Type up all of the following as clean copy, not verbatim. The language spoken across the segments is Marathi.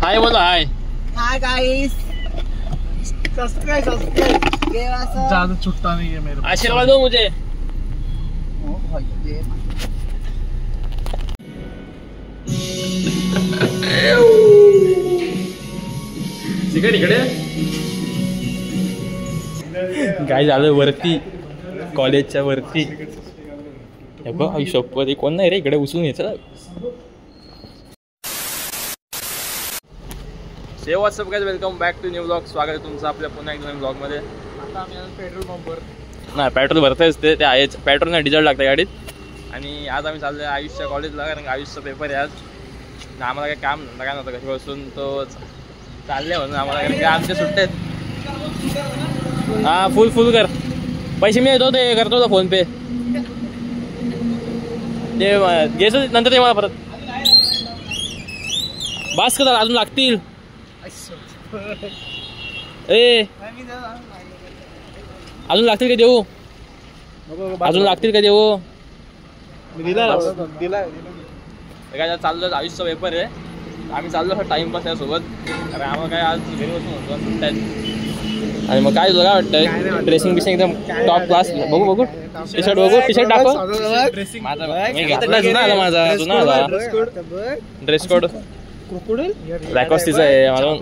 हाय बोलो हाय. Hi guys. सब्सक्राइब ज्यादा छुट्टा नहीं है मेरे पास. आशीर्वाद दो मुझे. इकडे काय झालं वरती कॉलेजच्या वरती. शपथ कोण नाही रे इकडे उचलून यायचं. Hey what's up guys, welcome back to new blog. स्वागत आहे तुमचं आपल्या पुन्हा एकदा ब्लॉगमध्ये. आता आम्ही पेट्रोल पंपवर नाही पेट्रोल भरतायच ते आहेच. पेट्रोल नाही डिझेल लागतं गाडीत. आणि आज आम्ही चाललो आहे आयुषच्या कॉलेजला, कारण आयुषचा पेपर आहे आज. आम्हाला काही काम धंदा काय नव्हतं घरी बसून, तो चालले म्हणून आम्हाला काही आमच्या सुट्ट्या आहेत. हां फुल कर. पैसे मी येतो ते करतो तो फोन पे. ते घ्यायचं नंतर ते मला परत. बास का अजून लागतील. ए अजून लागतील का देऊ. अजून लागतील का देऊ. काय चाललो आयुषचा पेपर आहे. आम्ही चाललो टाइमपास यासोबत, कारण आम्हाला काय आज घरी बसून होतो सुट्ट्या. आणि मग काय तुला काय वाटतं. ड्रेसिंग बिसिंग एकदम टॉप क्लास. बघू टी शर्ट दाखव. माझा जुना आला ड्रेस कोड लॅकॉस्टीचा आहे माझा.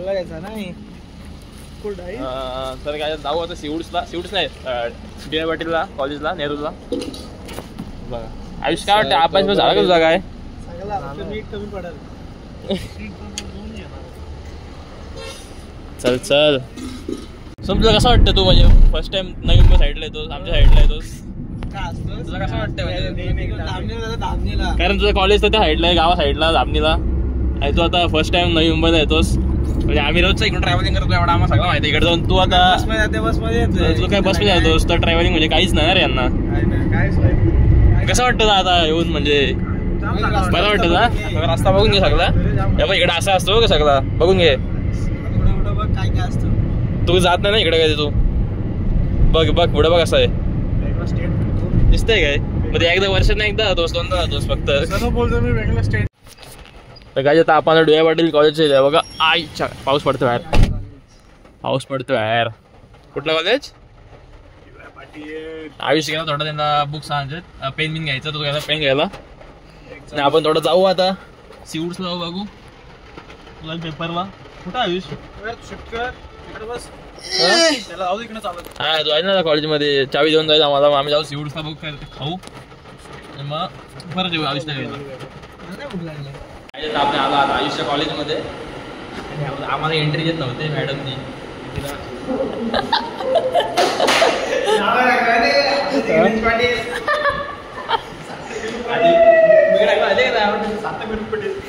तर काय जाऊ आता सिवूड्स नाही डी पाटीलला कॉलेजला नेहरूला. बघा आयुष काय वाटतं अभ्यास झाला का तुझा. काय चल तुला कसं वाटतं. तू म्हणजे फर्स्ट टाइम नवी मुंबई साईडला येतोस, आमच्या साईडला येतोस. तुला कसं वाटतं म्हणजे, कारण तुझं कॉलेज तर त्या साईडला आहे, गावा साईडला धामणीला. आणि तू आता फर्स्ट टाइम नवी मुंबईला येतोस. म्हणजे आम्ही रोजचं इकडून ट्रॅव्हलिंग करतो, एवढा आम्हाला सगळं माहिती. इकडे जाऊन तू आता तू काय बसमध्ये जातोस, तर ट्रॅव्हलिंग म्हणजे काहीच नाही रे यांना. कसं वाटतं आता येऊन. म्हणजे बरं वाटतं ना. रस्ता बघून घे सगळा. इकडे असा असतो का सगळा बघून घे. तू जात नाही ना इकडे काय. तू बघ पुढे बघ असं आहे दिसतंय काय. म्हणजे एकदा वर्षात एकदा जातोस, दोनदा जातोस फक्त. तर काय आता आपण डी पाटील कॉलेज बघा. आईच्या पाऊस पडतो बाहेर. कुठलं कॉलेज. आयुष गेला थोडा त्यांना बुक्स आणायचे, पेन बिन घ्यायचा. तो घ्यायला पेन घ्यायला. आणि आपण थोडं जाऊ आता सिवूड्सला जाऊ बघू तुला पेपरला. कुठं आयुष हा तू आहे ना कॉलेजमध्ये. चावी देऊन जायचं आम्हाला. आम्ही जाऊ सिवूड्सला बघू काय खाऊ. मग परत येऊ आयुषला घ्यायला. आपण आला आता आयुषच्या कॉलेजमध्ये. आम्हाला एंट्री देत नव्हते मॅडमनी.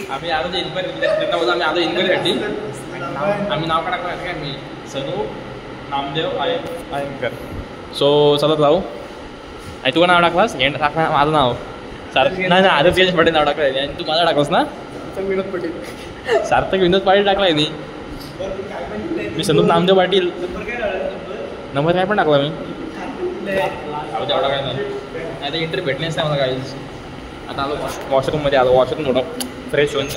आम्ही आलो इन्क्वायरी. आम्ही आलो इन्क्वायरीसाठी. आम्ही नाव का टाकलं काय. मी सनू नामदेव आयंकर. सो चला जाऊ. आणि तू नाव टाकलास. टाकला माझं नाव सार्थक. नाही आधीच गेले पटेल नाव टाकलं. आणि तू माझा टाकलास ना. विनोद पाटील. सार्थक विनोद पाटील टाकलाय मी सनू नामदेव पाटील. नंबर काय पण टाकला मी. तेवढा काय नाही. आता इंटरव्ह्यू भेटलेच नाही मला काहीच. आता आलो वॉशरूममध्ये. आलो वॉशरूम थोडं फ्रेश होऊन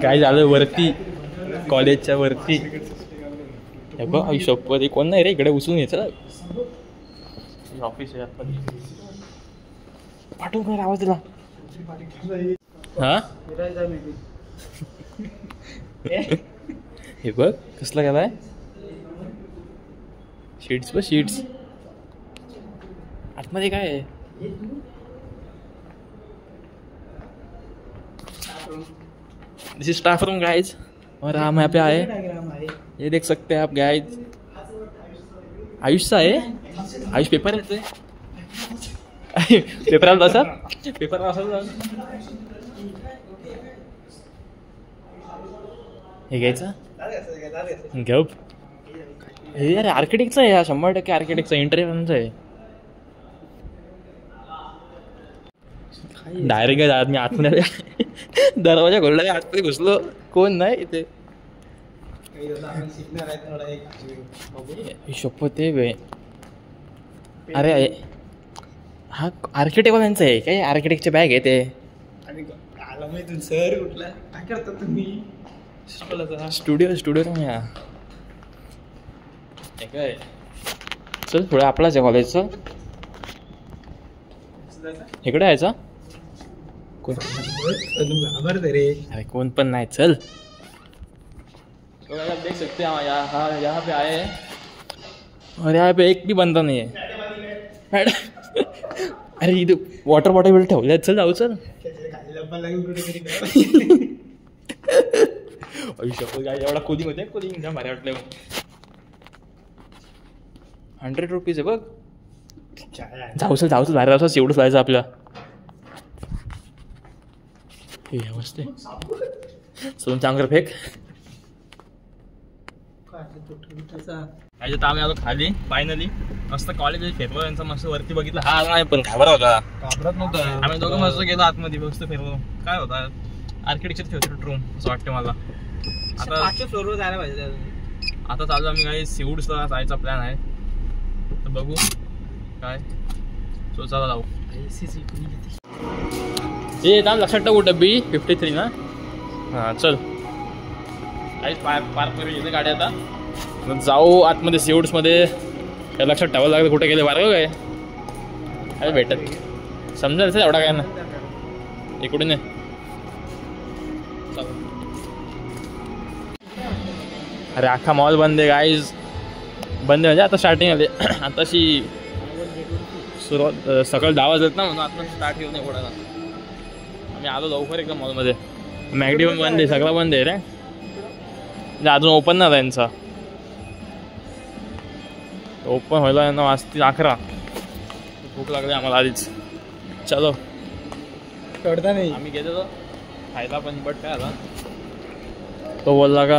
काय झालं वरती कॉलेजच्या वरती. बघ शपथ कोण नाही रे इकडे उचलून यायचं. ऑफिस आहे पाठवून काय आवाज दिला. हा हे बघ कसला गेलाय. शीट्स आतमध्ये काय आहे. दिस इज स्टाफ रूम गाइज. और हम यहाँ पे आए, ये देख सकते हैं आप गाइज. आयुषचा आहे. आयुष पेपर येते. पेपराला बसा. पेपर हे घ्यायचं घेऊ. हे अरे आर्किटेक्टचा आहे. 100% आर्किटेक्टचा इंटरव्ह्यूचा आहे. डायरेक्ट आहे. मी आतमध्ये दरवाजा खोलला आतमध्ये घुसलो. कोण नाही इथे. शपथ आहे. अरे हा आर्किटेक्टवाल्यांचं आहे काय. आर्किटेक्टचे बॅग आहे ते. सर कुठला काय करता तुम्ही? स्टुडिओ ना या काय चल पुढे आपलाच आहे कॉलेजचं इकडे यायचा अरे कोण पण नाही चल तो देख सकते हैं यहाँ पे आए हैं और यहाँ पे एक भी बंदा नहीं है अरे इथं वॉटर बॉटल ठेवल्या चल जाऊ चल एवढा कोलिंग होते कोलिंग भारी वाटलं 100 रुपीज आहे बघ जाऊ चल बाहेर जाऊ एवढंच जायचं आपल्या मस्त सोन चांगलं फेक आता आम्ही आलो खाली फायनली मस्त कॉलेज फिरलो यांचा मस्त वरती बघितलं हा नाही पण घाबरत होता आम्ही दोघं मस्त गेलो आतमध्ये मस्त फिरलो काय होता आर्किटेक्चर फेवरेट रूम असं वाटतं मला आता 5 फ्लोअरवर जायला पाहिजे आता चालू आम्ही काही सिवूडला जायचा प्लॅन आहे तर बघू काय सो चला जाऊ हे दाम लक्षात टाकू डब्बी 53 ना हां चल काहीच पार्क करून येते गाडी आता जाऊ आतमध्ये सिवूड्समध्ये काय लक्षात ठेवायला लागलं कुठे गेले बारगं काय अरे भेटत समजायचं एवढा काय ना इकडून अरे अख्खा मॉल बंद आहे गाईज बंद म्हणजे आता स्टार्टिंग आले आताशी सुरुवात सकाळी 10 वाजलेत ना म्हणून आता स्टार्ट येऊ नाही कोणाला आम्ही आलो लवकर एकदम मॉलमध्ये मॅगडी पण बंद आहे सगळं बंद आहे रे म्हणजे अजून ओपन नाही त्यांचा ओपन व्हायला यांना वाजतील 11 भूक लागली आम्हाला आधीच चलो कळता नाही आम्ही गेलेलो खायला पण बट काय आला तो बोलला का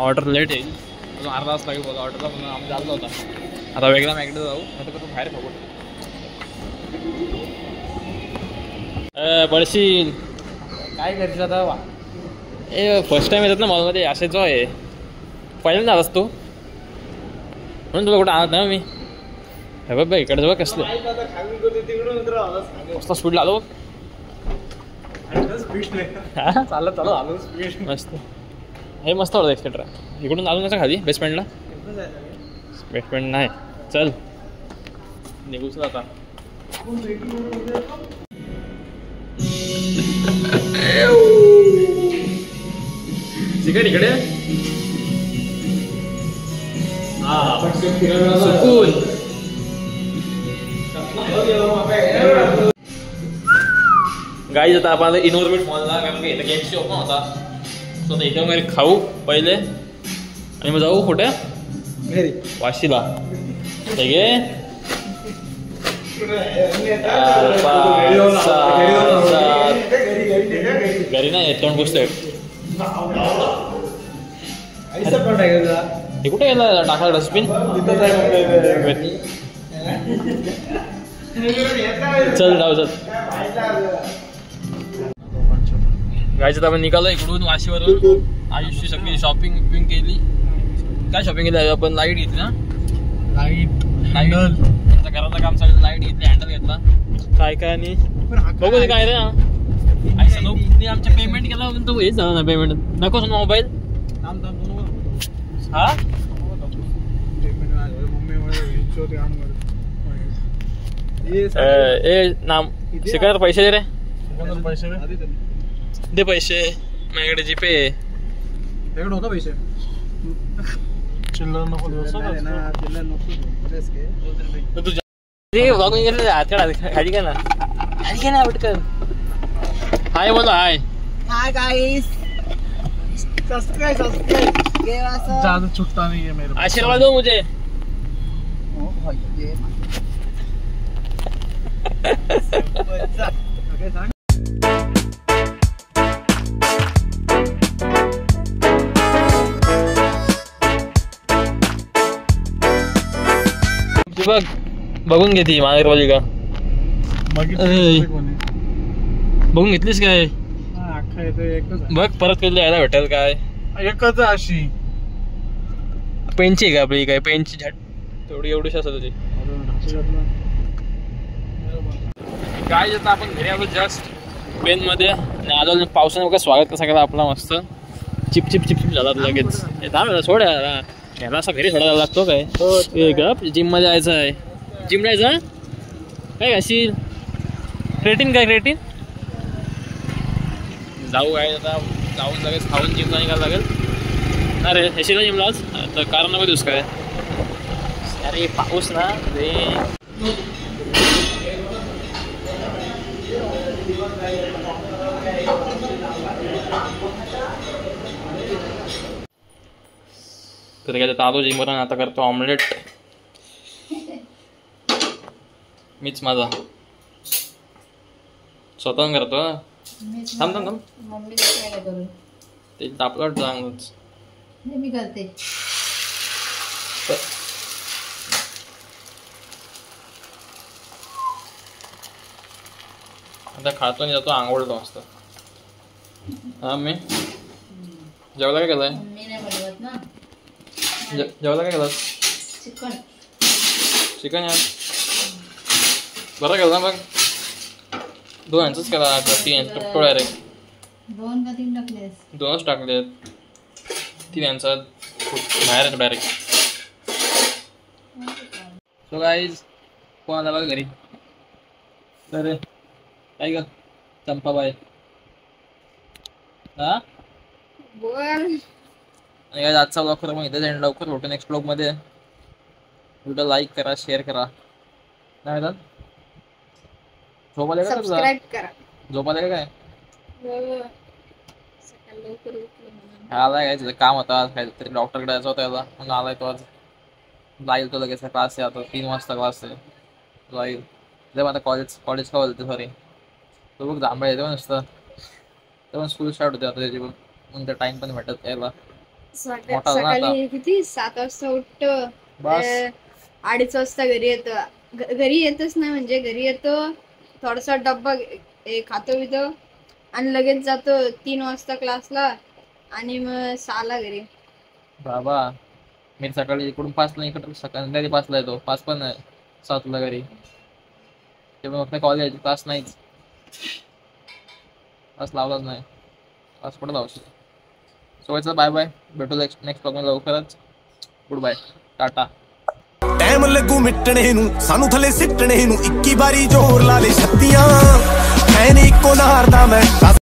ऑर्डर लेट येईल अजून अर्धा तास लागेल बोला ऑर्डरला पण आम्ही चाललो होता आता वेगळा मॅगडी जाऊ आता कसं बाहेर खाऊ पडशील काय करशील आता ए फर्स्ट टाइम येतात ना मॉलमध्ये असे जो आहे पहिल्यांदा आलास तू म्हणून तुला कुठं आणत ना मी हे बघ इकडे बघ कसलं मस्त स्पीडला आलो हां चालत आलो मस्त हे मस्त होतं एक्सेट्रा इकडून आलो ना खाली बेसमेंटला बेसमेंट नाही चल निघूच आता सिगरेट इकडे सुकून गाईज आता आपण इनोर्बिट मॉलला कारण की इथं गेम्सची ओपन होता सो आता इथे वगैरे खाऊ पहिले आणि मग जाऊ कुठे घरी वाशीला ठीक आहे घरी नाही तोंड पुस्तक हे कुठे गेला टाका डस्टबिन चल जाऊ चल गायचं आपण निघालो इकडून वाशीवरून आयुष्य सगळी शॉपिंग बिपिंग केली काय शॉपिंग केली आपण लाईट घेतली ना लाईट हँडल आता घराचं काम सगळं लाईट घेतली हँडल घेतला काय काय आणि बघू ते काय रे आमच्या पेमेंट केला पण तो हेच झाला ना पेमेंट नको ना मोबाईल हा ए नाम शिकार पैसे दे रे दे पैसे माझ्याकडे जीपे होता पैसे चिल्लर नको खाली का ना पटकन हाय बोला हाय हाय गाइस सब्सक्राइब ज्यादा छुट्टा नहीं है मेरे आशीर्वाद दो मुझे ओ भाई ये ओके सांग बघ बघून घेते महानगरपालिका बघून घेतलीस काय बघ परत कधी यायला भेटेल काय एकच अशी पेनची आहे का आपली काय पेनची झाट तेवढी एवढीशी असत होती काय जातं आपण घरी आलो जस्ट पेन मध्ये आलो पावसाने बघा स्वागत कसं केलं आपला मस्त चिप चिप चिप चिप झाला लगेच सोड याला असं घरी सोडायला लागतो काय जिम मध्ये जायचं आहे जिम जायचं काय अशी क्रेटीन काय क्रेटीन जाऊ काय आता जाऊन लगेच खाऊन जिमला निघायला लागेल अरे हेशीला जिमला आज तर कारण नको दिवस काय अरे पाऊस ना रे तर काय आलो जिमवर आता करतो ऑमलेट मीच माझा स्वतः करतो थांब थांब थांब ते तापलं चांगलंच मी करते आता खातो आणि जातो आंघोळतो मस्त हा मी जेवला काय केलंय मी नाही बनवत ना जेवला काय केलं चिकन चिकन यार बरं केलं ना मग 2 यांचंच केला 3 यांचं टुकटो डायरेक्ट 2 का 3 टाकलेस 2च टाकलेत 3 यांचा बाहेर येतो डायरेक्ट सो गाईज कोण आला घरी तर काय ग चंपाबाई हा बोल आणि काय आजचा ब्लॉग करा मग इथेच एंड लवकर भेटू नेक्स्ट ब्लॉगमध्ये व्हिडिओ लाईक करा शेअर करा नाही ना झोपाले का तुला सबस्क्राइब करा झोपाले का काय सकाळी लवकर उठलो आलाय काय तिथं काम होतं आज काहीतरी डॉक्टरकडे जायचं होतं याला म्हणून आलाय तो आज जाईल तो लगेच क्लास आहे आता 3 वाजता क्लास आहे जाईल जेव्हा आता कॉलेज का बोलते सॉरी तो बघ जांभळ येते नुसतं तेव्हा स्कूल स्टार्ट होते आता त्याची बघ म्हणून त्या टाइम पण भेटत यायला मोठा झाला आता. सकाळी किती 7 वाजता उठतो बस 2:30 वाजता घरी येतो घरी येतच नाही म्हणजे घरी येतो थोडासा डब्बा खातो बितो आणि लगेच जातो 3 वाजता क्लासला आणि मग 6ला घरी बाबा मी सकाळी इकडून 5ला इकडून सकाळी 5ला येतो 5 पण नाही 7ला घरी तेव्हा मग कॉलेज क्लास नाहीच क्लास लावलाच नाही क्लास कुठं लावशील सो बाय बाय भेटू नेक्स्ट ब्लॉग लवकरच गुड बाय टाटा ਟਾਈਮ ਲੱਗੂ ਮਿਟਣੇ ਨੂੰ ਸਾਨੂੰ ਥੱਲੇ ਸਿੱਟਣੇ ਨੂੰ 21 ਵਾਰੀ ਜ਼ੋਰ ਲਾ ਲੈ ਛੱਤੀਆਂ ਐ ਨੀ ਇੱਕੋ ਨਾਰ ਦਾ ਮੈਂ